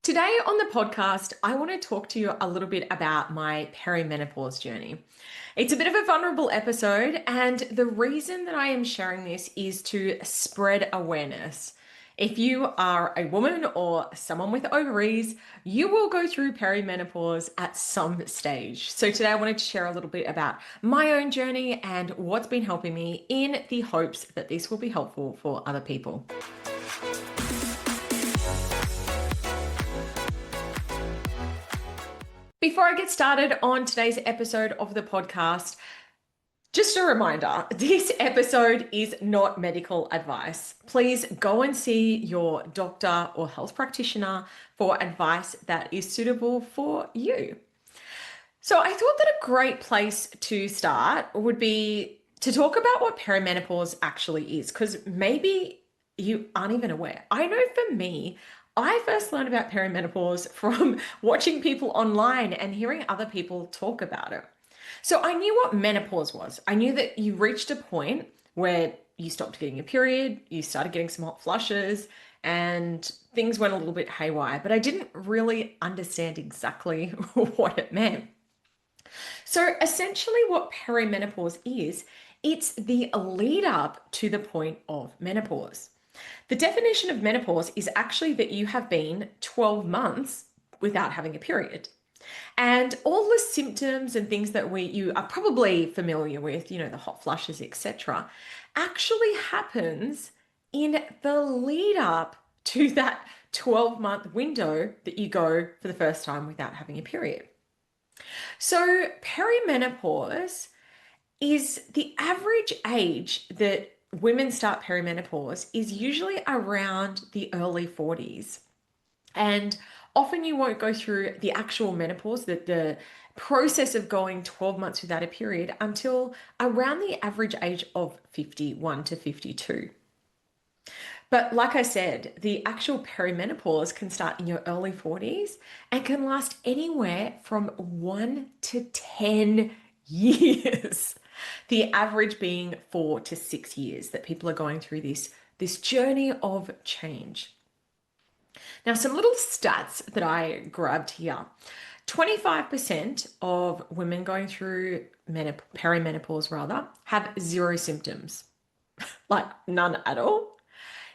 Today on the podcast, I want to talk to you a little bit about my perimenopause journey. It's a bit of a vulnerable episode, and the reason that I am sharing this is to spread awareness. If you are a woman or someone with ovaries, you will go through perimenopause at some stage. So, today I wanted to share a little bit about my own journey and what's been helping me in the hopes that this will be helpful for other people. Before I get started on today's episode of the podcast, just a reminder, this episode is not medical advice. Please go and see your doctor or health practitioner for advice that is suitable for you. So I thought that a great place to start would be to talk about what perimenopause actually is, because maybe you aren't even aware. I know for me, I first learned about perimenopause from watching people online and hearing other people talk about it. So I knew what menopause was. I knew that you reached a point where you stopped getting a period, you started getting some hot flushes, and things went a little bit haywire, but I didn't really understand exactly what it meant. So essentially what perimenopause is, it's the lead up to the point of menopause. The definition of menopause is actually that you have been 12 months without having a period. And all the symptoms and things that you are probably familiar with, the hot flushes, etc., actually happens in the lead up to that 12-month window that you go for the first time without having a period. So perimenopause is the average age that women start perimenopause is usually around the early 40s. And often you won't go through the actual menopause, the process of going 12 months without a period until around the average age of 51 to 52. But like I said, the actual perimenopause can start in your early 40s and can last anywhere from 1 to 10 years. The average being 4 to 6 years that people are going through this journey of change. Now, some little stats that I grabbed here. 25% of women going through perimenopause have zero symptoms, like none at all.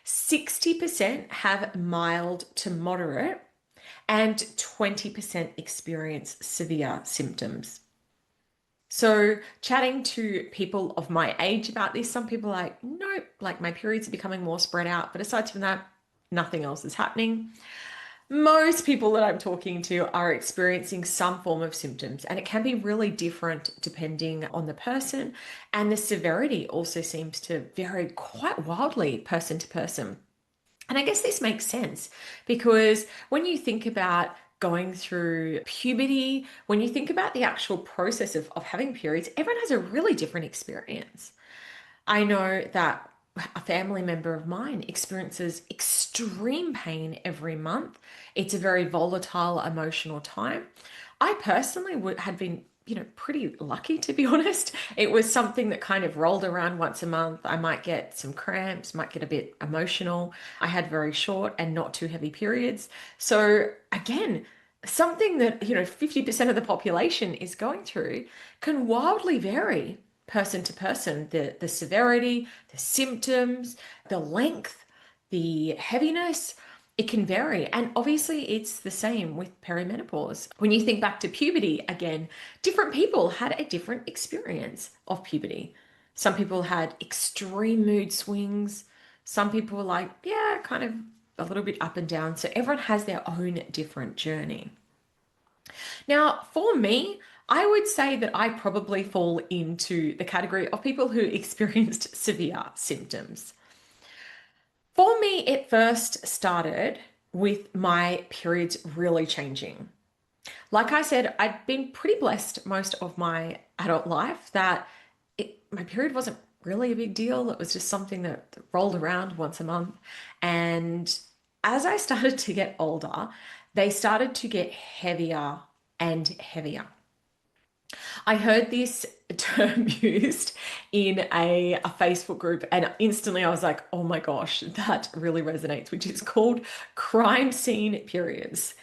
60% have mild to moderate, and 20% experience severe symptoms. So, chatting to people of my age about this, some people are like, nope, like my periods are becoming more spread out. But aside from that, nothing else is happening. Most people that I'm talking to are experiencing some form of symptoms, and it can be really different depending on the person. And the severity also seems to vary quite wildly person to person. And I guess this makes sense because when you think about going through puberty, when you think about the actual process of having periods, everyone has a really different experience. I know that a family member of mine experiences extreme pain every month. It's a very volatile, emotional time. I personally had been, pretty lucky to be honest. It was something that kind of rolled around once a month. I might get some cramps, might get a bit emotional. I had very short and not too heavy periods. So again, something that, 50% of the population is going through can wildly vary person to person, the severity, the symptoms, the length, the heaviness, it can vary. And obviously it's the same with perimenopause. When you think back to puberty, again, different people had a different experience of puberty. Some people had extreme mood swings. Some people were like, yeah, kind of a little bit up and down. So everyone has their own different journey. Now, for me, I would say that I probably fall into the category of people who experienced severe symptoms. For me, it first started with my periods really changing. Like I said, I'd been pretty blessed most of my adult life that my period wasn't really a big deal. It was just something that rolled around once a month. And as I started to get older, they started to get heavier and heavier. I heard this term used in a Facebook group, and instantly I was like, oh my gosh, that really resonates, which is called crime scene periods.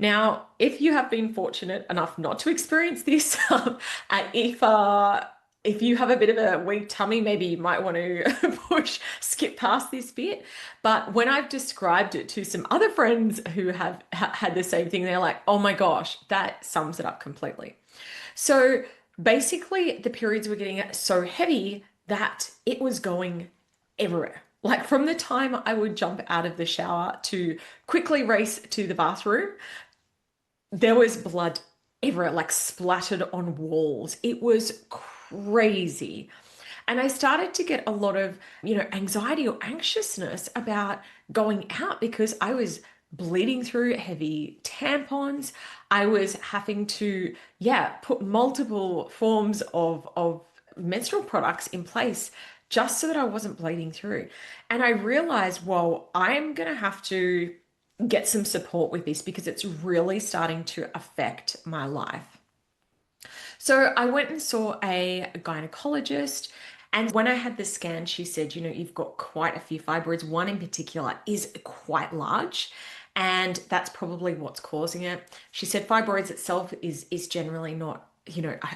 Now, if you have been fortunate enough not to experience this, and if you have a bit of a weak tummy, maybe you might want to skip past this bit. But when I've described it to some other friends who have had the same thing, they're like, oh my gosh, that sums it up completely. So basically, the periods were getting so heavy that it was going everywhere. Like from the time I would jump out of the shower to quickly race to the bathroom, there was blood everywhere, like splattered on walls. It was crazy. And I started to get a lot of, anxiety or anxiousness about going out because I was bleeding through heavy tampons. I was having to, put multiple forms of menstrual products in place just so that I wasn't bleeding through. And I realized, well, I'm going to have to get some support with this because it's really starting to affect my life. So I went and saw a gynecologist. And when I had the scan, she said, you've got quite a few fibroids. One in particular is quite large. And that's probably what's causing it. She said fibroids itself is generally not,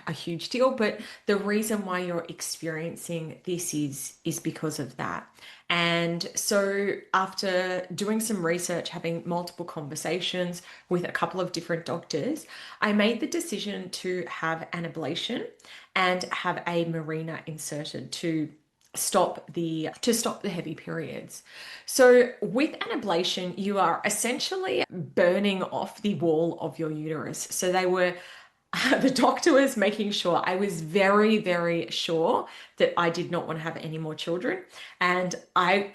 a huge deal, but the reason why you're experiencing this is because of that. And so after doing some research, having multiple conversations with a couple of different doctors, I made the decision to have an ablation and have a marina inserted to stop the heavy periods. So with an ablation, you are essentially burning off the wall of your uterus. So they were the doctor was making sure I was very, very sure that I did not want to have any more children. And I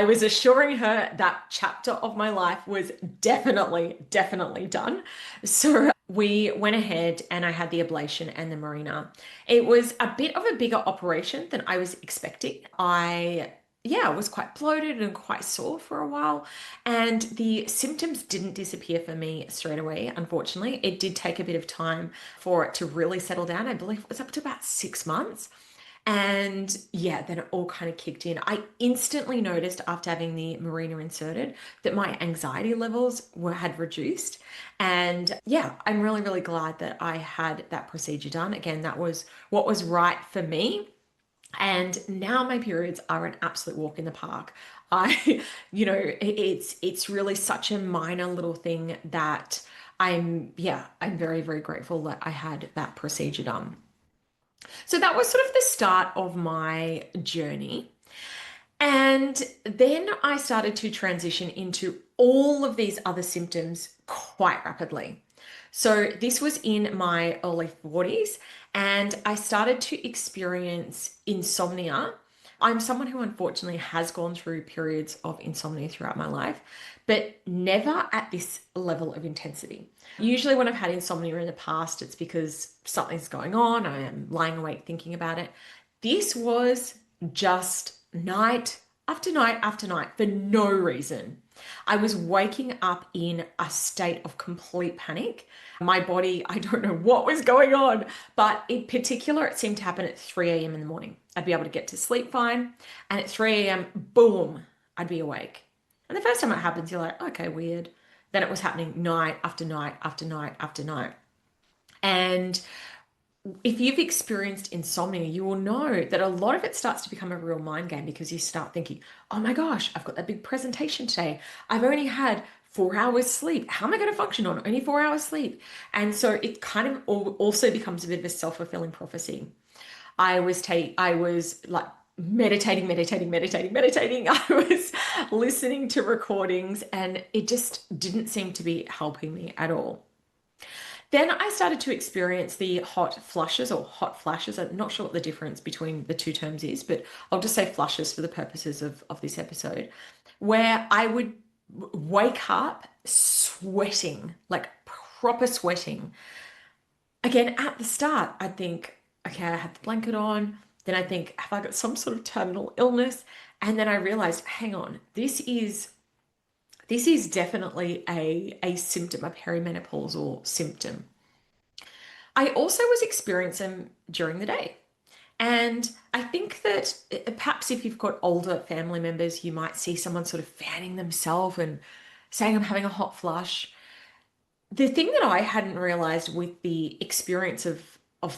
was assuring her that chapter of my life was definitely, definitely done. So we went ahead and I had the ablation and the marina. It was a bit of a bigger operation than I was expecting. I was quite bloated and quite sore for a while. And the symptoms didn't disappear for me straight away, unfortunately. It did take a bit of time for it to really settle down. I believe it was up to about 6 months. And then it all kind of kicked in. I instantly noticed after having the marina inserted that my anxiety levels had reduced. And I'm really, really glad that I had that procedure done. Again, that was what was right for me. And now my periods are an absolute walk in the park. I, it's really such a minor little thing that I'm very, very grateful that I had that procedure done. So that was sort of the start of my journey. And then I started to transition into all of these other symptoms quite rapidly. So this was in my early 40s, and I started to experience insomnia. I'm someone who unfortunately has gone through periods of insomnia throughout my life, but never at this level of intensity. Usually, when I've had insomnia in the past, it's because something's going on. I am lying awake thinking about it. This was just night after night after night for no reason. I was waking up in a state of complete panic. My body, I don't know what was going on, but in particular, it seemed to happen at 3 a.m. in the morning. I'd be able to get to sleep fine. And at 3 a.m., boom, I'd be awake. And the first time it happens, you're like, okay, weird. Then it was happening night after night after night after night. And if you've experienced insomnia, you will know that a lot of it starts to become a real mind game because you start thinking, oh my gosh, I've got that big presentation today. I've only had 4 hours sleep. How am I going to function on only 4 hours sleep? And so it kind of also becomes a bit of a self-fulfilling prophecy. I was like meditating. I was listening to recordings and it just didn't seem to be helping me at all. Then I started to experience the hot flushes or hot flashes. I'm not sure what the difference between the two terms is, but I'll just say flushes for the purposes of this episode, where I would wake up sweating, like proper sweating. Again, at the start, I'd think, okay, I had the blanket on. Then I think, have I got some sort of terminal illness? And then I realized, hang on, this is definitely a symptom, a perimenopausal symptom. I also was experiencing them during the day. And I think that perhaps if you've got older family members, you might see someone sort of fanning themselves and saying, I'm having a hot flush. The thing that I hadn't realized with the experience of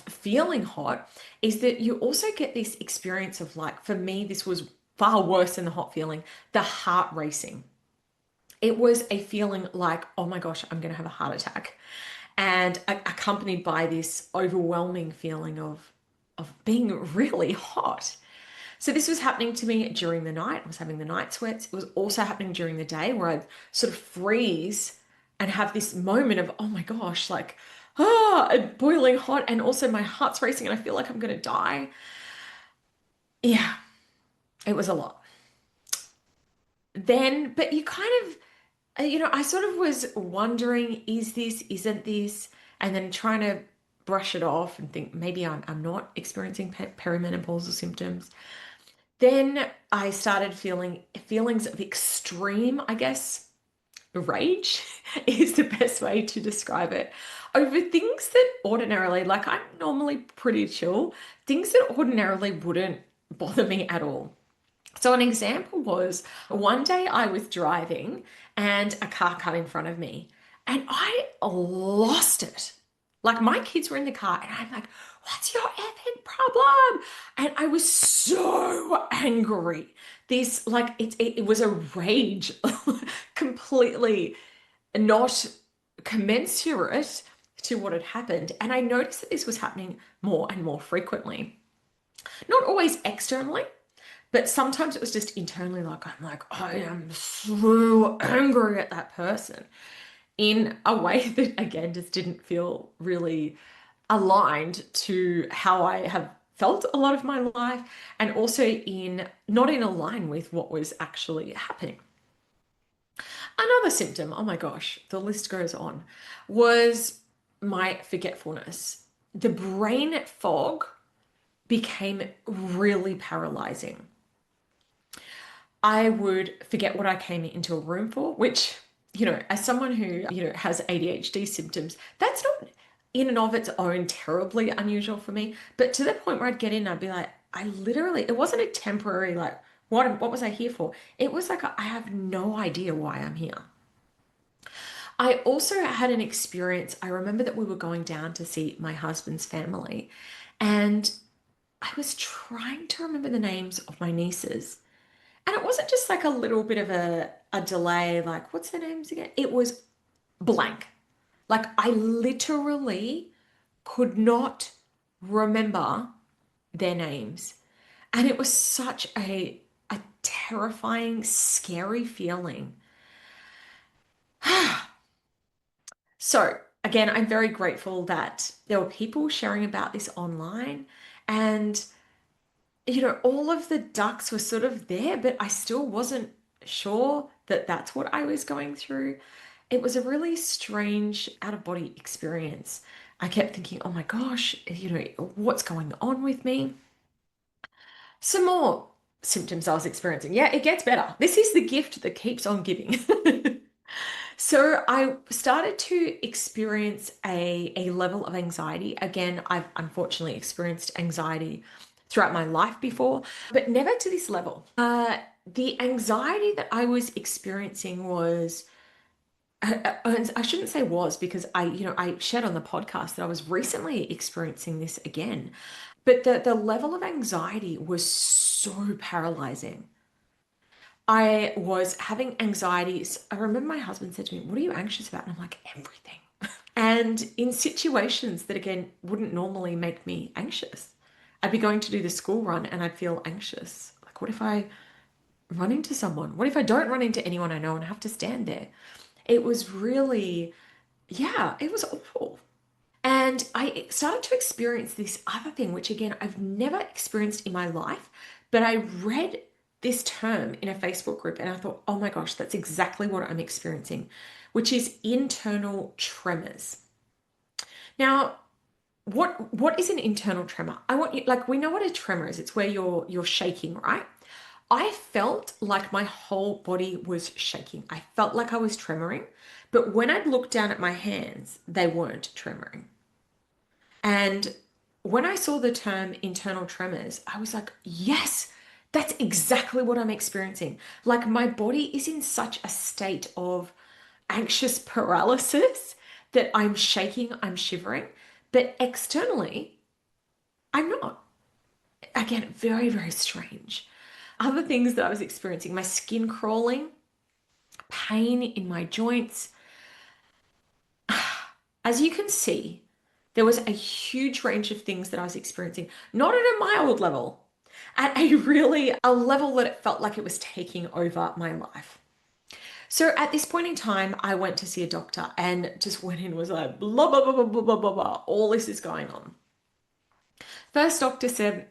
feeling hot is that you also get this experience of, like, for me, this was far worse than the hot feeling, the heart racing. It was a feeling like, oh my gosh, I'm going to have a heart attack. And accompanied by this overwhelming feeling of being really hot. So this was happening to me during the night. I was having the night sweats. It was also happening during the day where I'd sort of freeze and have this moment of, oh my gosh, like, boiling hot. And also my heart's racing and I feel like I'm going to die. Yeah, it was a lot. Then, but you kind of, I sort of was wondering, is this, isn't this? And then trying to brush it off and think maybe I'm not experiencing perimenopausal symptoms. Then I started feeling feelings of extreme, I guess, rage is the best way to describe it, over things that ordinarily, like, I'm normally pretty chill, things that ordinarily wouldn't bother me at all. So an example was one day I was driving and a car cut in front of me and I lost it. Like, my kids were in the car and I'm like, what's your effing problem? And I was so angry. This, like, it was a rage, completely not commensurate to what had happened. And I noticed that this was happening more and more frequently. Not always externally, but sometimes it was just internally, like, I'm like, I am so angry at that person in a way that, again, just didn't feel really aligned to how I have felt a lot of my life, and also in not in line with what was actually happening. Another symptom, oh my gosh, the list goes on, was my forgetfulness. The brain fog became really paralyzing. I would forget what I came into a room for, which, as someone who, has ADHD symptoms, that's not in and of its own terribly unusual for me. But to the point where I'd get in, I'd be like, I literally, it wasn't a temporary, like, what was I here for? It was like, I have no idea why I'm here. I also had an experience. I remember that we were going down to see my husband's family, and I was trying to remember the names of my nieces. And it wasn't just like a little bit of a delay, like, what's their names again? It was blank. Like, I literally could not remember their names. And it was such a terrifying, scary feeling. So, again, I'm very grateful that there were people sharing about this online, and all of the ducks were sort of there, but I still wasn't sure that that's what I was going through. It was a really strange out of body experience. I kept thinking, oh my gosh, what's going on with me? Some more symptoms I was experiencing. Yeah, it gets better. This is the gift that keeps on giving. So I started to experience a level of anxiety. Again, I've unfortunately experienced anxiety throughout my life before, but never to this level. The anxiety that I was experiencing was, I shouldn't say was, because I shared on the podcast that I was recently experiencing this again. But the level of anxiety was so paralyzing. I was having anxieties. I remember my husband said to me, what are you anxious about? And I'm like, everything. And in situations that, again, wouldn't normally make me anxious. I'd be going to do the school run and I'd feel anxious. Like, what if I run into someone? What if I don't run into anyone I know and have to stand there? It was really, yeah, it was awful. And I started to experience this other thing, which, again, I've never experienced in my life, but I read this term in a Facebook group and I thought, oh my gosh, that's exactly what I'm experiencing, which is internal tremors. Now, what is an internal tremor? I want you, like, we know what a tremor is. It's where you're shaking, right? I felt like my whole body was shaking. I felt like I was tremoring, but when I'd look down at my hands, they weren't tremoring. And when I saw the term internal tremors, I was like, yes, that's exactly what I'm experiencing. Like my body is in such a state of anxious paralysis that I'm shaking, I'm shivering, but externally, I'm not. Again, very, very strange. Other things that I was experiencing, my skin crawling, pain in my joints. As you can see, there was a huge range of things that I was experiencing, not at a mild level, at a level that it felt like it was taking over my life. So at this point in time, I went to see a doctor and just went in and was like, blah, blah, blah, blah, blah, blah, blah, blah. All this is going on. First doctor said,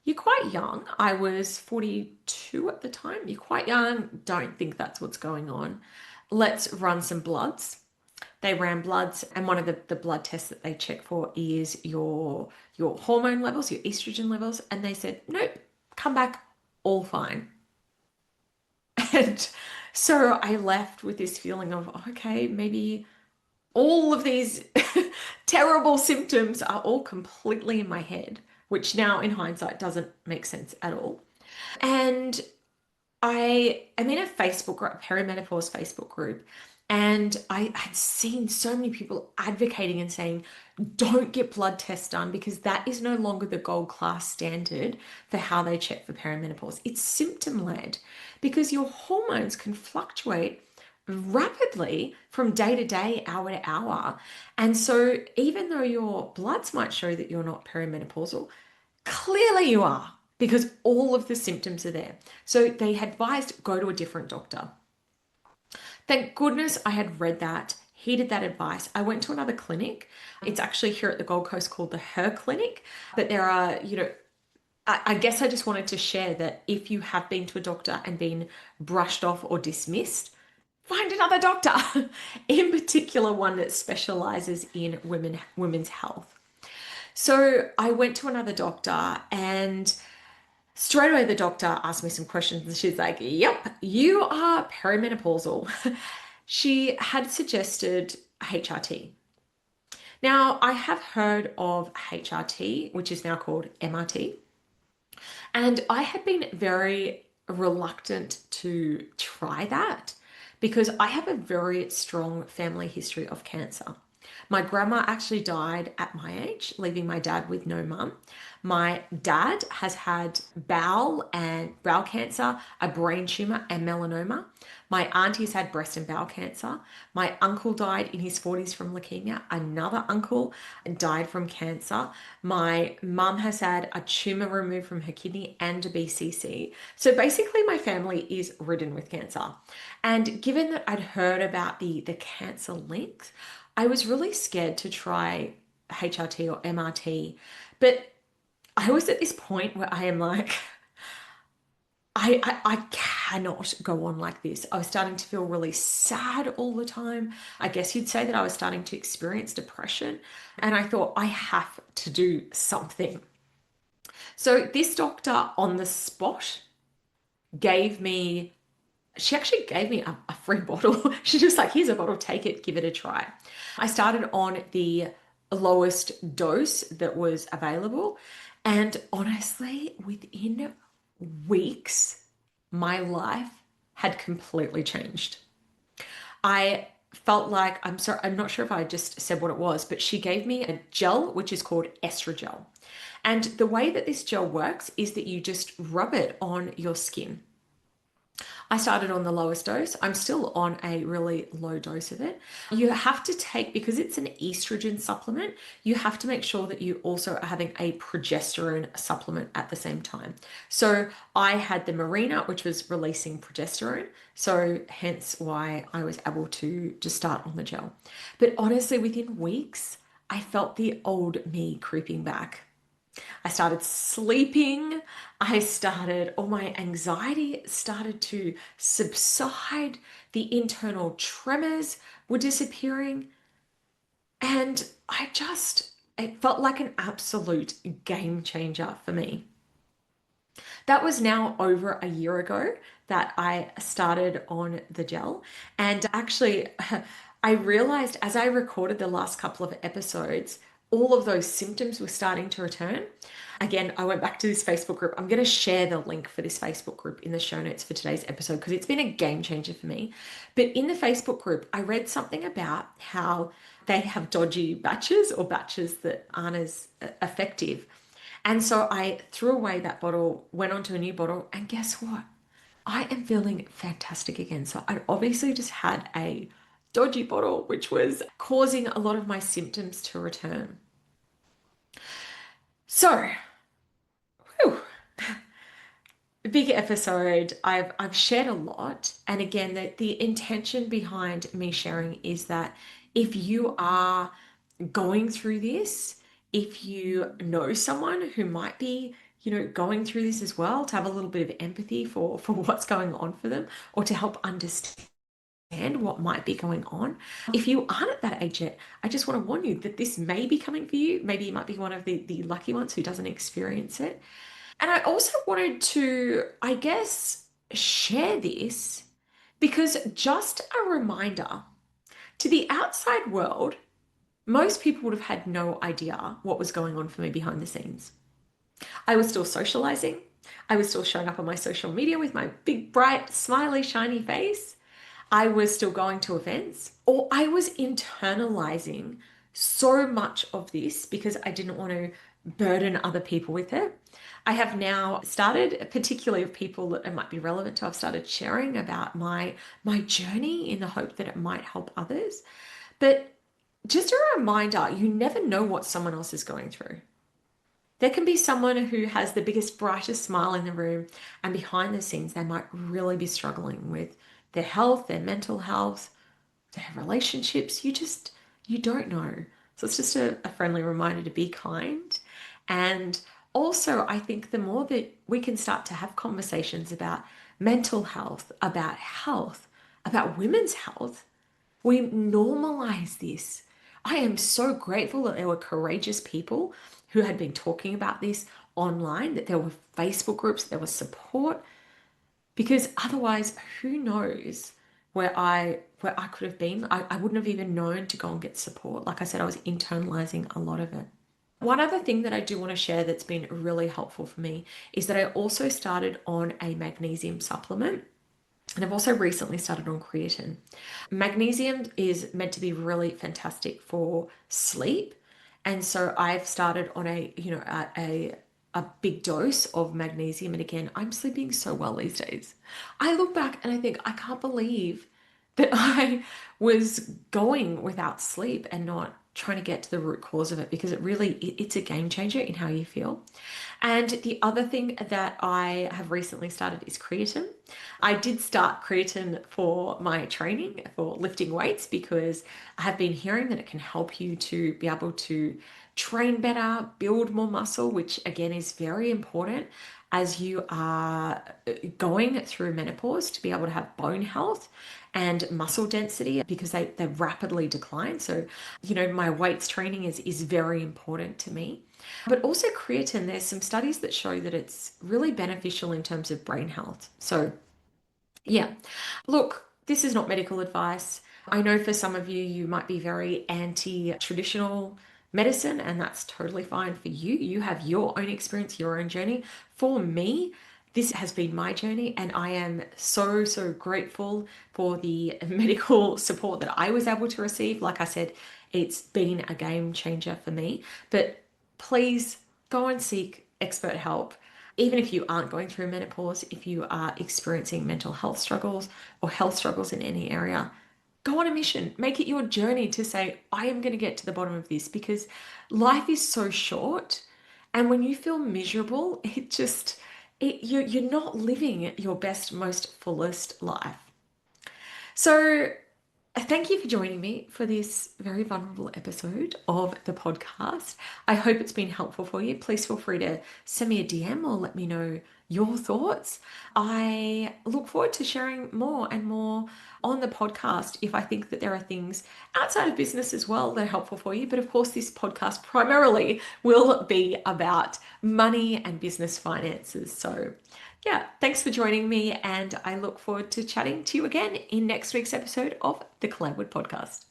you're quite young. I was 42 at the time. You're quite young. Don't think that's what's going on. Let's run some bloods. They ran bloods, and one of the blood tests that they check for is your hormone levels, your estrogen levels. And they said, nope, come back, all fine. And so I left with this feeling of, okay, maybe all of these terrible symptoms are all completely in my head, which now in hindsight doesn't make sense at all. And I am in a Facebook group, a perimenopause Facebook group, and I had seen so many people advocating and saying, don't get blood tests done because that is no longer the gold class standard for how they check for perimenopause. It's symptom led because your hormones can fluctuate rapidly from day to day, hour to hour. And so, even though your bloods might show that you're not perimenopausal, clearly you are because all of the symptoms are there. So, they advised go to a different doctor. Thank goodness I had read that, heeded that advice. I went to another clinic. It's actually here at the Gold Coast called the Her Clinic, but there are, I guess I just wanted to share that if you have been to a doctor and been brushed off or dismissed, find another doctor, in particular one that specializes in women's health. So I went to another doctor and straight away the doctor asked me some questions and she's like, yep, you are perimenopausal. She had suggested HRT. Now, I have heard of HRT, which is now called MRT, and I had been very reluctant to try that because I have a very strong family history of cancer. My grandma actually died at my age, leaving my dad with no mum. My dad has had bowel cancer, a brain tumor, and melanoma. My auntie's had breast and bowel cancer. My uncle died in his 40s from leukemia. Another uncle died from cancer. My mum has had a tumor removed from her kidney and a BCC. So basically, my family is ridden with cancer. And given that I'd heard about the cancer links, I was really scared to try HRT or MRT. But I was at this point where I am like, I cannot go on like this. I was starting to feel really sad all the time. I guess you'd say that I was starting to experience depression. And I thought, I have to do something. So this doctor on the spot gave me, she actually gave me a free bottle. She's just like, here's a bottle, take it, give it a try. I started on the lowest dose that was available. And honestly, within weeks, my life had completely changed. I felt like, I'm not sure if I just said what it was, but she gave me a gel, which is called estrogel. And the way that this gel works is that you just rub it on your skin. I started on the lowest dose. I'm still on a really low dose of it. You have to take, because it's an estrogen supplement, you have to make sure that you also are having a progesterone supplement at the same time. So I had the Marina, which was releasing progesterone. So hence why I was able to just start on the gel. But honestly, within weeks, I felt the old me creeping back. I started sleeping. All my anxiety started to subside. The internal tremors were disappearing. And it felt like an absolute game changer for me. That was now over a year ago that I started on the gel. And actually, I realized as I recorded the last couple of episodes, all of those symptoms were starting to return. Again, I went back to this Facebook group. I'm going to share the link for this Facebook group in the show notes for today's episode because it's been a game changer for me. But in the Facebook group, I read something about how they have dodgy batches or batches that aren't as effective. And so I threw away that bottle, went on to a new bottle, and guess what? I am feeling fantastic again. So I obviously just had a dodgy bottle, which was causing a lot of my symptoms to return. So, whew, big episode. I've shared a lot. And again, the intention behind me sharing is that if you are going through this, if you know someone who might be, going through this as well, to have a little bit of empathy for what's going on for them, or to help understand what might be going on. If you aren't at that age yet, I just want to warn you that this may be coming for you. Maybe you might be one of the lucky ones who doesn't experience it. And I also wanted to, I guess, share this because just a reminder to the outside world, most people would have had no idea what was going on for me behind the scenes. I was still socializing. I was still showing up on my social media with my big, bright, smiley, shiny face. I was still going to events, or I was internalizing so much of this because I didn't want to burden other people with it. I have now started, particularly of people that it might be relevant to, I've started sharing about my journey in the hope that it might help others. But just a reminder, you never know what someone else is going through. There can be someone who has the biggest, brightest smile in the room, and behind the scenes, they might really be struggling with their health, their mental health, their relationships. You don't know. So it's just a friendly reminder to be kind. And also, I think the more that we can start to have conversations about mental health, about women's health, we normalize this. I am so grateful that there were courageous people who had been talking about this online, that there were Facebook groups, there was support, because otherwise, who knows where I could have been. I wouldn't have even known to go and get support. Like I said, I was internalizing a lot of it. One other thing that I do want to share that's been really helpful for me is that I also started on a magnesium supplement. And I've also recently started on creatine. Magnesium is meant to be really fantastic for sleep. And so I've started on a big dose of magnesium. And again, I'm sleeping so well these days. I look back and I think, I can't believe that I was going without sleep and not trying to get to the root cause of it, because it's a game changer in how you feel. And the other thing that I have recently started is creatine. I did start creatine for my training for lifting weights because I have been hearing that it can help you to be able to train better, build more muscle, which again is very important as you are going through menopause, to be able to have bone health and muscle density, because they rapidly decline. So, my weights training is very important to me. But also creatine, there's some studies that show that it's really beneficial in terms of brain health. So yeah, look, this is not medical advice. I know for some of you, you might be very anti-traditional medicine, and that's totally fine for you. You have your own experience, your own journey. For me, this has been my journey, and I am so, so grateful for the medical support that I was able to receive. Like I said, it's been a game changer for me. But please go and seek expert help. Even if you aren't going through menopause, if you are experiencing mental health struggles or health struggles in any area, go on a mission. Make it your journey to say, I am going to get to the bottom of this, because life is so short. And when you feel miserable, you're not living your best, most fullest life. So thank you for joining me for this very vulnerable episode of the podcast. I hope it's been helpful for you. Please feel free to send me a DM or let me know your thoughts. I look forward to sharing more and more on the podcast if I think that there are things outside of business as well that are helpful for you. But of course, this podcast primarily will be about money and business finances. So yeah, thanks for joining me, and I look forward to chatting to you again in next week's episode of the Clare Podcast.